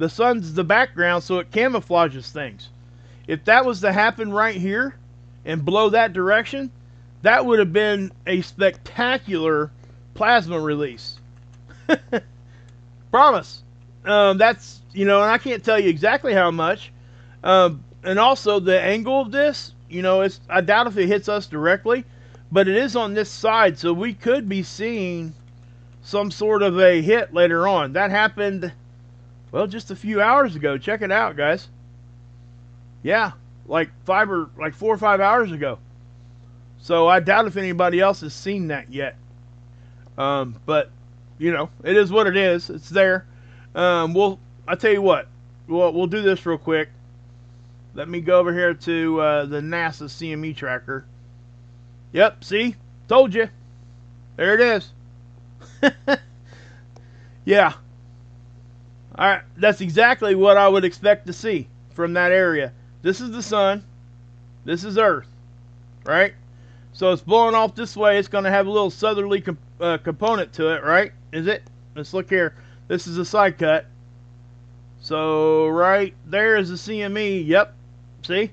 sun's the background, so it camouflages things. If that was to happen right here and blow that direction, that would have been a spectacular plasma release. Promise. That's, you know, and I can't tell you exactly how much. And also the angle of this, you know, I doubt if it hits us directly, but it is on this side, so we could be seeing some sort of a hit later on. That happened, well, just a few hours ago. Check it out, guys. Yeah, like 4 or 5 hours ago. So I doubt if anybody else has seen that yet. But you know, it is what it is. It's there. I'll tell you what. We'll do this real quick. Let me go over here to the NASA CME tracker. Yep, see? Told you. There it is. Yeah. Alright, that's exactly what I would expect to see from that area. This is the sun. This is Earth. Right? So it's blowing off this way. It's going to have a little southerly component to it, right? Is it? Let's look here. This is a side cut. So right there is the CME. Yep. See?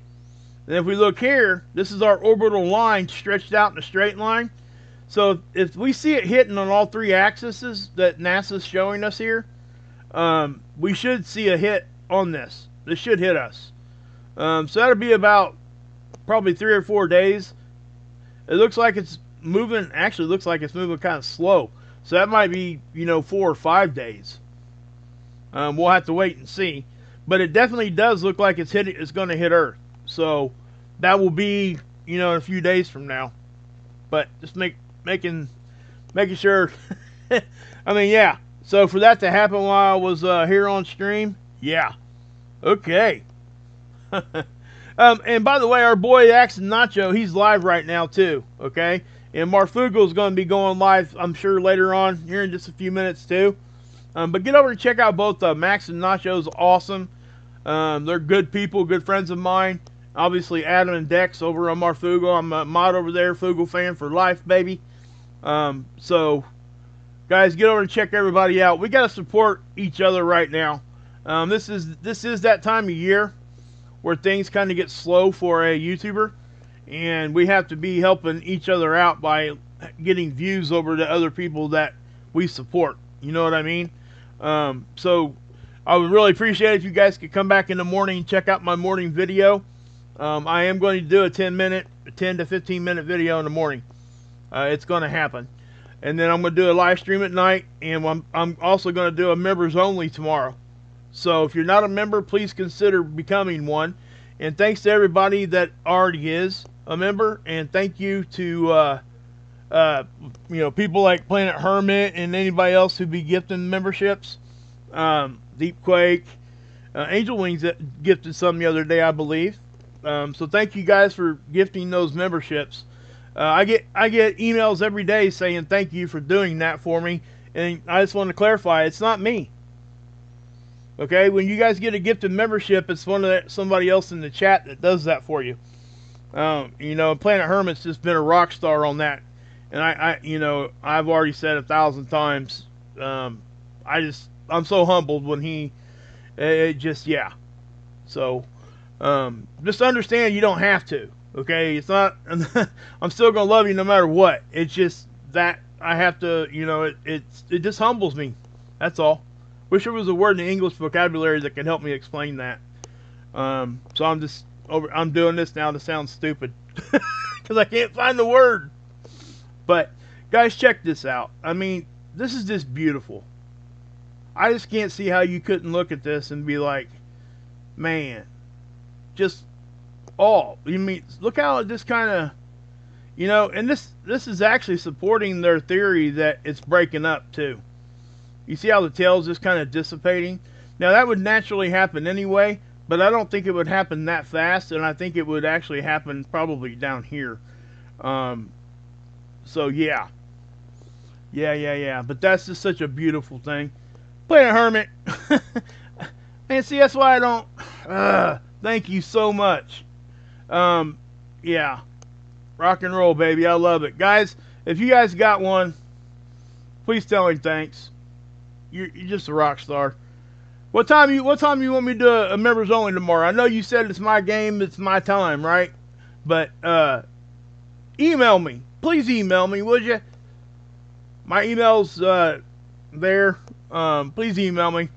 And if we look here, this is our orbital line stretched out in a straight line. So if we see it hitting on all three axes that NASA's showing us here, we should see a hit on this. This should hit us. So that'll be about probably 3 or 4 days. It looks like it's moving. Actually, looks like it's moving kind of slow. So that might be, you know, 4 or 5 days. We'll have to wait and see. But it definitely does look like it's going to hit Earth. So that will be, you know, in a few days from now. But just making sure. I mean, yeah. So for that to happen while I was here on stream, yeah. Okay. And by the way, our boy Axe and Nacho, he's live right now too. Okay. And Marfugo is going to be going live, I'm sure, later on here in just a few minutes too. But get over and check out both Max and Nacho's awesome. They're good people, good friends of mine. Obviously, Adam and Dex over on Marfugo. I'm a mod over there, Fugo fan for life, baby. So, guys, get over and check everybody out. We got to support each other right now. This is that time of year where things kind of get slow for a YouTuber, and we have to be helping each other out by getting views over to other people that we support. You know what I mean? So I would really appreciate it if you guys could come back in the morning and check out my morning video. I am going to do a 10 to 15 minute video in the morning. It's going to happen. And then I'm going to do a live stream at night, and I'm also going to do a members only tomorrow. So if you're not a member, please consider becoming one. And thanks to everybody that already is a member, and thank you to you know, people like Planet Hermit and anybody else who be gifting memberships. Deep Quake, Angel Wings that gifted some the other day, I believe. So thank you guys for gifting those memberships. I get emails every day saying thank you for doing that for me, and I just want to clarify, it's not me. Okay, when you guys get a gifted membership, it's somebody else in the chat that does that for you. You know, Planet Hermit's just been a rock star on that, and you know, I've already said 1,000 times. I'm so humbled when yeah. So, just understand you don't have to. Okay, it's not. I'm still gonna love you no matter what. It's just that I have to. You know, it just humbles me. That's all. Wish there was a word in the English vocabulary that can help me explain that. So I'm doing this now to sound stupid because I can't find the word. But guys, check this out. I mean, this is just beautiful. I just can't see how you couldn't look at this and be like, man, just all. You mean, look how it just kind of, you know, and this is actually supporting their theory that it's breaking up too. You see how the tail's just kind of dissipating? Now that would naturally happen anyway, but I don't think it would happen that fast, and I think it would actually happen probably down here. Um, so yeah, yeah. But that's just such a beautiful thing. Planet Hermit, man. See, that's why I don't. Thank you so much. Yeah, rock and roll, baby. I love it, guys. If you guys got one, please tell him thanks. You're just a rock star. What time you want me to do a members only tomorrow? I know you said it's my game, it's my time, right? But email me. Please email me, would you? My email's there. Please email me.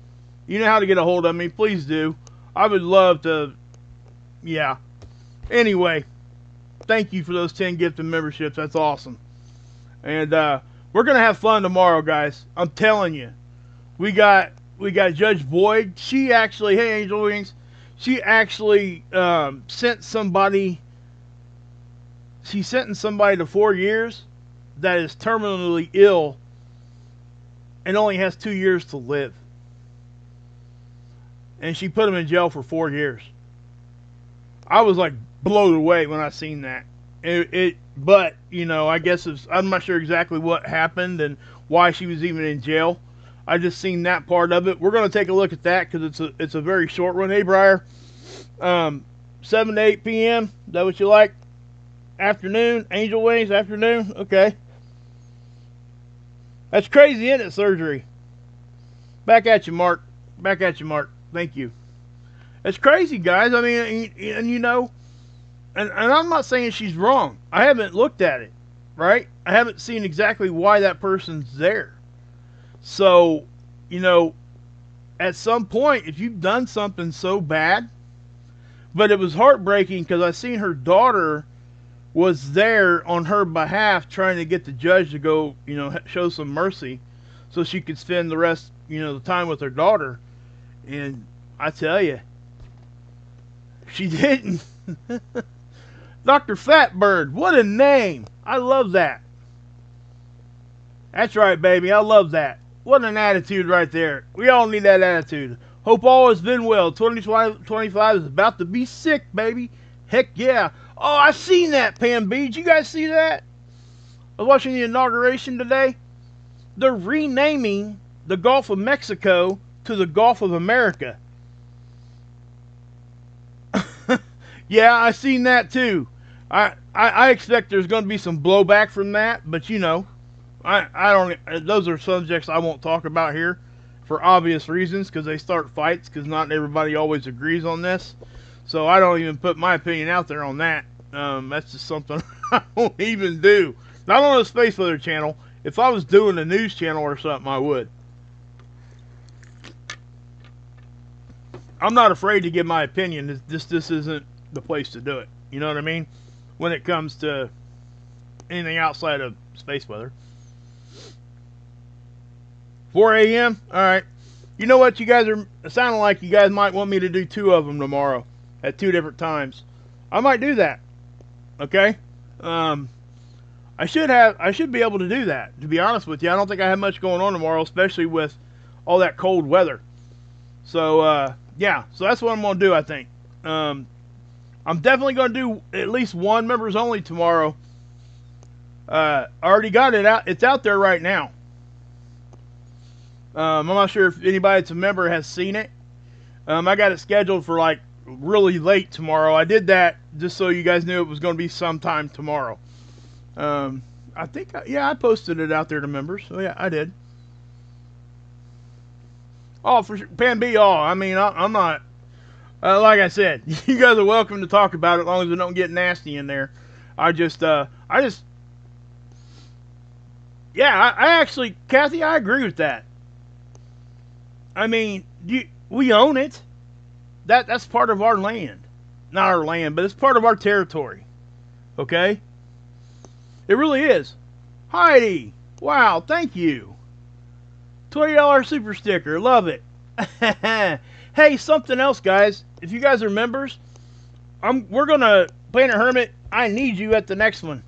You know how to get a hold of me. Please do. I would love to. Yeah. Anyway, thank you for those 10 gifted memberships. That's awesome. And we're gonna have fun tomorrow, guys. I'm telling you. We got Judge Boyd. She actually, hey Angel Wings, she actually sent somebody. She sentenced somebody to 4 years that is terminally ill and only has 2 years to live. And she put him in jail for 4 years. I was like blown away when I seen that. But you know, I guess I'm not sure exactly what happened and why she was even in jail. I just seen that part of it. We're going to take a look at that because it's a very short one. Hey, Briar, 7 to 8 p.m. Is that what you like? Afternoon, Angel Wings, afternoon. Okay, that's crazy, isn't it? Surgery. Back at you, Mark. Back at you, Mark. Thank you. It's crazy, guys. I mean, and you know, and I'm not saying she's wrong. I haven't looked at it, right? I haven't seen exactly why that person's there. So, you know, at some point, if you've done something so bad, but it was heartbreaking because I seen her daughter was there on her behalf trying to get the judge to go, you know, show some mercy so she could spend the rest, you know, the time with her daughter. And I tell you, she didn't. Dr. Fatbird, what a name. I love that. That's right, baby. I love that. What an attitude right there. We all need that attitude. Hope all has been well. 2025 is about to be sick, baby. Heck yeah. Oh, I seen that, Pam B. Did you guys see that? I was watching the inauguration today. They're renaming the Gulf of Mexico to the Gulf of America. Yeah, I seen that too. I expect there's going to be some blowback from that, but you know, I don't. Those are subjects I won't talk about here, for obvious reasons, because they start fights. Because not everybody always agrees on this, so I don't even put my opinion out there on that. That's just something I won't even do. Not on the Space Weather channel. If I was doing a news channel or something, I would. I'm not afraid to give my opinion. This isn't the place to do it. You know what I mean? When it comes to anything outside of space weather. 4 a.m. All right. You know what? You guys are sounding like you guys might want me to do 2 of them tomorrow at 2 different times. I might do that. Okay. I should be able to do that. To be honest with you, I don't think I have much going on tomorrow, especially with all that cold weather. So yeah. So that's what I'm gonna do. I think. I'm definitely gonna do at least one members only tomorrow. I already got it out. It's out there right now. I'm not sure if anybody that's a member has seen it. I got it scheduled for like really late tomorrow. I did that just so you guys knew it was going to be sometime tomorrow. I think, I posted it out there to members. So yeah, I did. Oh, for sure. Pan B, I mean, I'm not, like I said, you guys are welcome to talk about it as long as we don't get nasty in there. I actually, Kathy, I agree with that. I mean, we own it. That's part of our land. Not our land, but it's part of our territory. Okay? It really is. Heidi, wow, thank you. $20 super sticker, love it. Hey, something else, guys. If you guys are members, we're gonna Planet Hermit. I need you at the next one.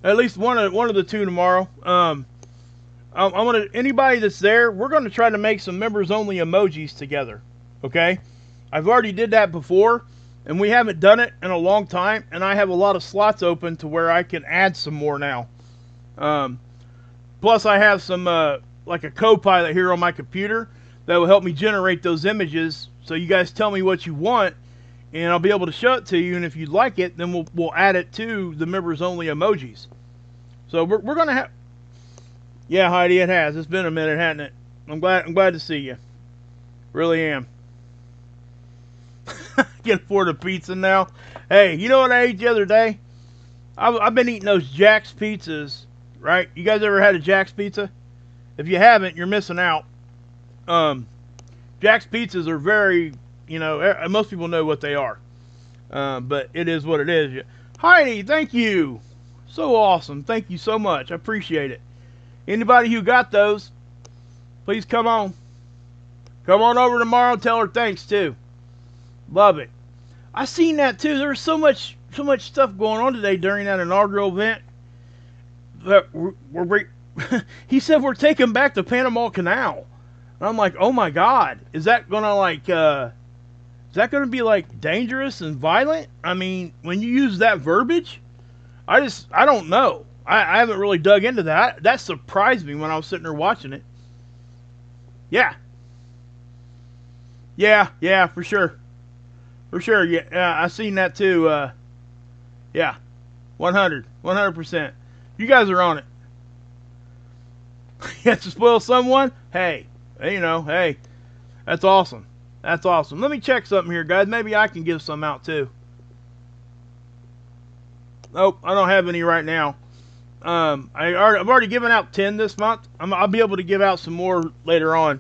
At least one of the 2 tomorrow. I want anybody that's there. We're going to try to make some members only emojis together. Okay, I've already did that before, and we haven't done it in a long time, and I have a lot of slots open to where I can add some more now. Plus, I have some, like a Copilot here on my computer that will help me generate those images. So you guys tell me what you want, and I'll be able to show it to you. And if you'd like it, then we'll add it to the members only emojis. So we're gonna have. Yeah, Heidi, it has. It's been a minute, hasn't it? I'm glad to see you. Really am. Can afford a pizza now. Hey, you know what I ate the other day? I've been eating those Jack's pizzas, right? You guys ever had a Jack's pizza? If you haven't, you're missing out. Jack's pizzas are very, you know, most people know what they are. But it is what it is. Heidi, thank you. So awesome. Thank you so much. I appreciate it. Anybody who got those, please come on. Come on over tomorrow and tell her thanks too. Love it. I seen that too. There was so much stuff going on today during that inaugural event. That he said we're taking back the Panama Canal. And I'm like, oh my God, is that gonna be like dangerous and violent? I mean, when you use that verbiage, I don't know. I haven't really dug into that. That surprised me when I was sitting there watching it. Yeah, for sure. For sure, yeah, I seen that too. Yeah, 100%. You guys are on it. You have to spoil someone? Hey, you know, hey, that's awesome. That's awesome. Let me check something here, guys. Maybe I can give some out too. Nope, I don't have any right now. I've already given out 10 this month. I'll be able to give out some more later on.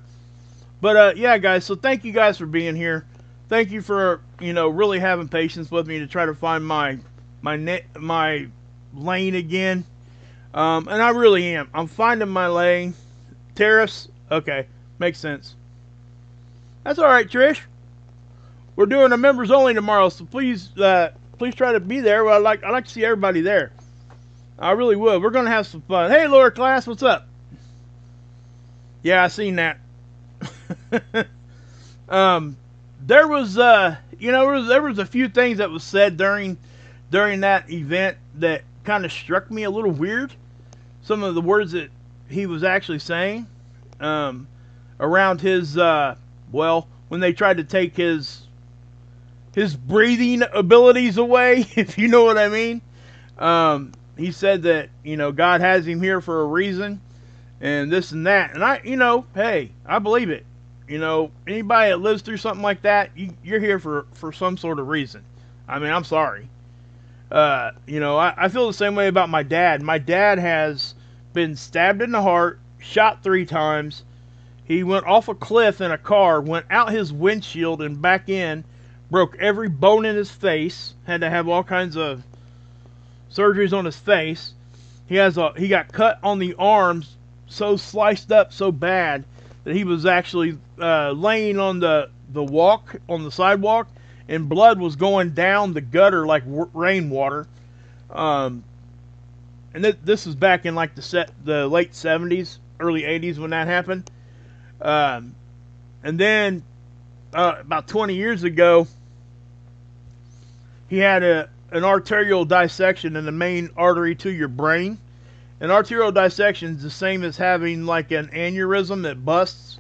But yeah, guys. So thank you guys for being here. Thank you for, you know, really having patience with me to try to find my lane again. And I really am. I'm finding my lane. Tariffs, okay, makes sense. That's all right, Trish. We're doing a members only tomorrow, so please try to be there. Well, I'd like to see everybody there. I really would. We're gonna have some fun. Hey, lower class, what's up? Yeah, I seen that. There was, you know, there was a few things that was said during that event that kind of struck me a little weird. Some of the words that he was actually saying, around his, well, when they tried to take his breathing abilities away, if you know what I mean. He said that, you know, God has him here for a reason, and this and that. And you know, hey, I believe it. You know, anybody that lives through something like that, you're here for some sort of reason. I mean, I'm sorry. You know, I feel the same way about my dad. My dad has been stabbed in the heart, shot 3 times. He went off a cliff in a car, went out his windshield and back in, broke every bone in his face, had to have all kinds of surgeries on his face. He got cut on the arms, so sliced up so bad that he was actually laying on the sidewalk, and blood was going down the gutter like rainwater. And this was back in like the late 70s, early 80s when that happened. And then about 20 years ago, he had an arterial dissection in the main artery to your brain. An arterial dissection is the same as having like an aneurysm that busts.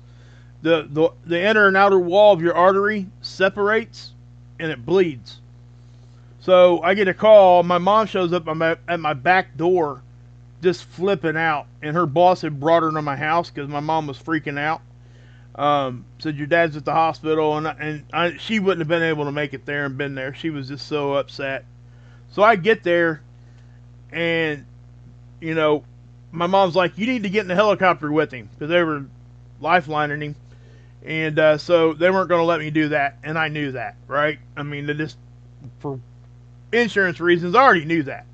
The inner and outer wall of your artery separates and it bleeds. So I get a call. My mom shows up at my back door just flipping out. And her boss had brought her to my house because my mom was freaking out. Said, your dad's at the hospital. And she wouldn't have been able to make it there and been there. She was just so upset. So I get there and, you know, my mom's like, you need to get in the helicopter with him, because they were lifelining him. And so they weren't going to let me do that. And I knew that, right? I mean, they just, for insurance reasons, I already knew that,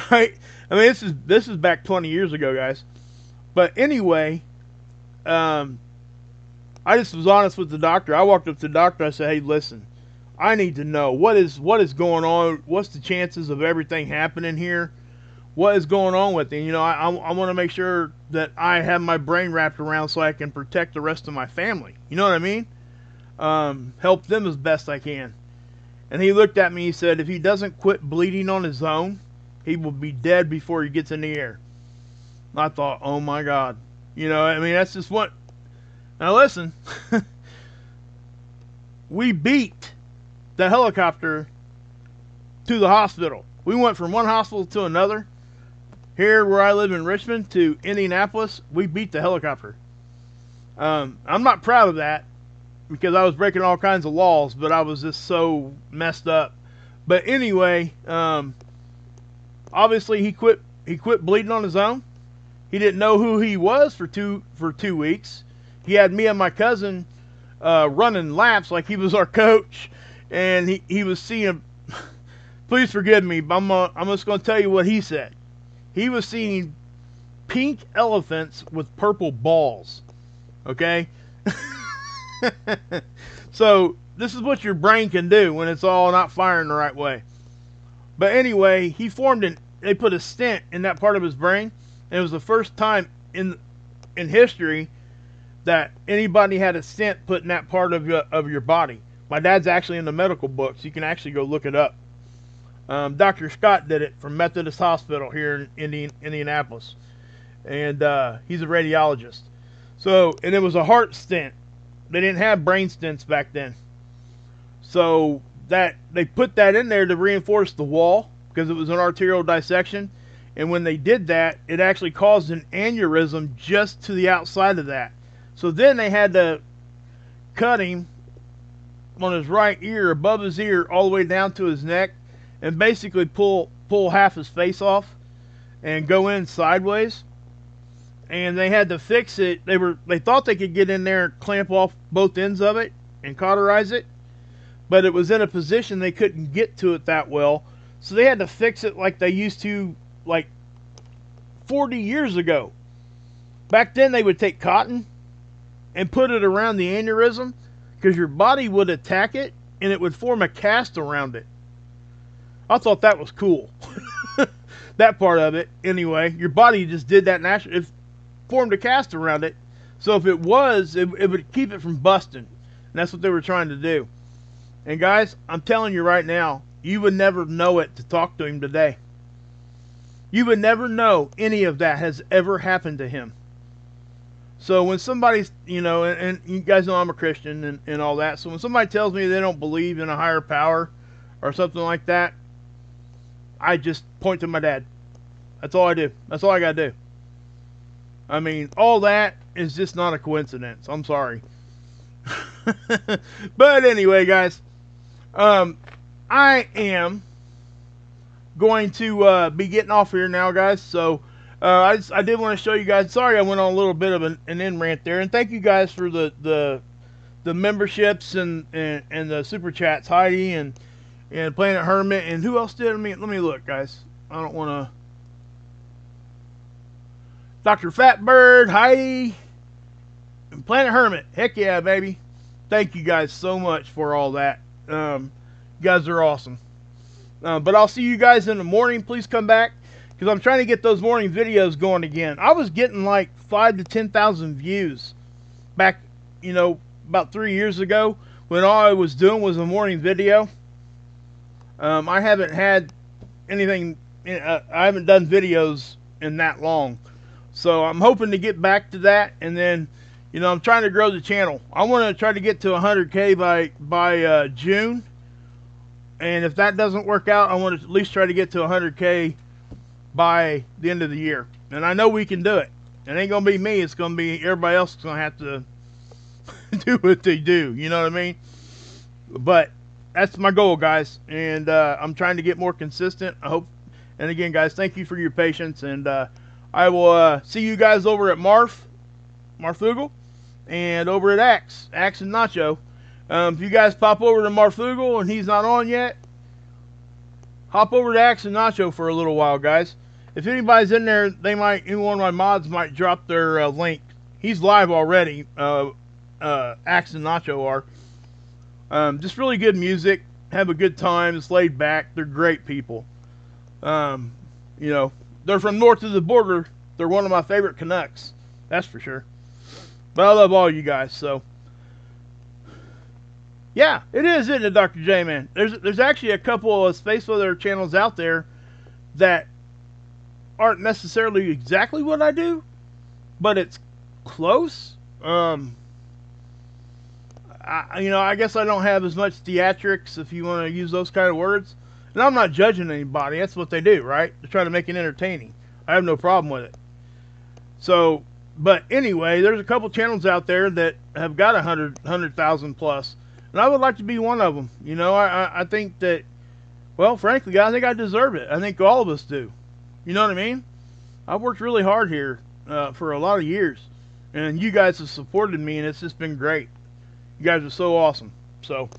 right? I mean, this is back 20 years ago, guys. But anyway, I just was honest with the doctor. I walked up to the doctor. I said, hey, listen, I need to know what is going on. What's the chances of everything happening here? What is going on with it? You know, I want to make sure that I have my brain wrapped around so I can protect the rest of my family. You know what I mean? help them as best I can. And he looked at me, he said, if he doesn't quit bleeding on his own, he will be dead before he gets in the air. I thought, oh my God. You know, I mean, that's just what... Now listen, we beat the helicopter to the hospital. We went from one hospital to another. Here where I live in Richmond to Indianapolis, we beat the helicopter. I'm not proud of that because I was breaking all kinds of laws, but I was just so messed up. But anyway, obviously he quit bleeding on his own. He didn't know who he was for 2 weeks. He had me and my cousin running laps like he was our coach, and he was seeing. Please forgive me, but I'm just going to tell you what he said. He was seeing pink elephants with purple balls. Okay? So this is what your brain can do when it's all not firing the right way. But anyway, he they put a stent in that part of his brain, and it was the first time in history that anybody had a stent put in that part of your body. My dad's actually in the medical books. You can actually go look it up. Dr. Scott did it from Methodist Hospital here in Indianapolis. And he's a radiologist. So, and it was a heart stent. They didn't have brain stents back then. So that they put that in there to reinforce the wall because it was an arterial dissection. And when they did that, it actually caused an aneurysm just to the outside of that. So then they had to cut him on his right ear, above his ear, all the way down to his neck, and basically pull half his face off and go in sideways. And they had to fix it. They thought they could get in there and clamp off both ends of it and cauterize it, but it was in a position they couldn't get to it that well. So they had to fix it like they used to, like 40 years ago. Back then they would take cotton and put it around the aneurysm because your body would attack it and it would form a cast around it. I thought that was cool. That part of it, anyway. Your body just did that naturally. It formed a cast around it. So if it would keep it from busting. And that's what they were trying to do. And guys, I'm telling you right now, you would never know it to talk to him today. You would never know any of that has ever happened to him. So when somebody's, you know, and you guys know I'm a Christian and all that. So when somebody tells me they don't believe in a higher power or something like that, I just point to my dad. That's all I do. That's all I got to do. I mean, all that is just not a coincidence. I'm sorry. But anyway, guys, I am going to be getting off here now, guys. So I did want to show you guys. Sorry I went on a little bit of an in rant there. And thank you guys for the memberships and the super chats. Heidi and Planet Hermit, and who else did? Let me look, guys. I don't want to. Dr. Fatbird, Heidi, and Planet Hermit. Heck yeah, baby. Thank you guys so much for all that. You guys are awesome. But I'll see you guys in the morning. Please come back because I'm trying to get those morning videos going again. I was getting like 5,000 to 10,000 views back, you know, about 3 years ago when all I was doing was a morning video. I haven't had anything, I haven't done videos in that long. So I'm hoping to get back to that, and then, you know, I'm trying to grow the channel. I want to try to get to 100K by June. And if that doesn't work out, I want to at least try to get to 100K by the end of the year. And I know we can do it. It ain't going to be me. It's going to be everybody else that's going to have to do what they do. You know what I mean? But that's my goal, guys, and I'm trying to get more consistent. I hope. And again, guys, thank you for your patience, and I will see you guys over at Marfugal, and over at Axe and Nacho. If you guys pop over to Marfugal and he's not on yet, hop over to Axe and Nacho for a little while, guys. If anybody's in there, any one of my mods might drop their link. He's live already. Axe and Nacho are. Just really good music. Have a good time. It's laid back. They're great people. You know, they're from north of the border. They're one of my favorite Canucks. That's for sure. But I love all you guys. So Yeah, it is, isn't it, Dr. J, man? There's actually a couple of space weather channels out there that aren't necessarily exactly what I do, but it's close. I guess I don't have as much theatrics, if you want to use those kind of words. And I'm not judging anybody. That's what they do, right? They're trying to make it entertaining. I have no problem with it. So, but anyway, there's a couple channels out there that have got 100,000 plus, and I would like to be one of them. I think that, well, frankly, I think I deserve it. I think all of us do. You know what I mean? I've worked really hard here for a lot of years, and you guys have supported me, and it's just been great. You guys are so awesome. So,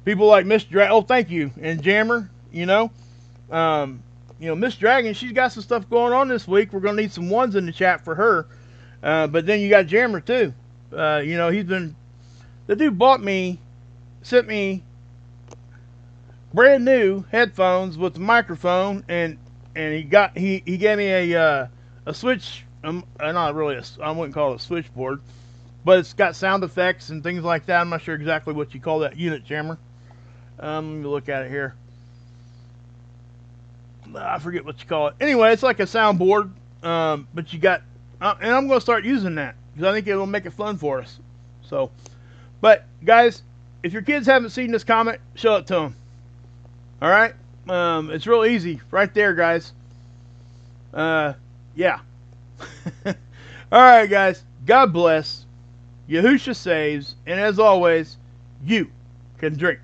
people like Miss oh, thank you, and Jammer. Miss Dragon, she's got some stuff going on this week. We're gonna need some ones in the chat for her. But then you got Jammer too. The dude sent me brand new headphones with the microphone, and he gave me a switch. Not really I wouldn't call it a switchboard, but it's got sound effects and things like that. I'm not sure exactly what you call that unit, Jammer. Let me look at it here. I forget what you call it. Anyway, it's like a soundboard, but you got, and I'm going to start using that because I think it'll make it fun for us. So, but guys, if your kids haven't seen this comic, show it to them. All right, it's real easy, right there, guys. Yeah. All right, guys. God bless. Yahusha saves, and as always, you can drink.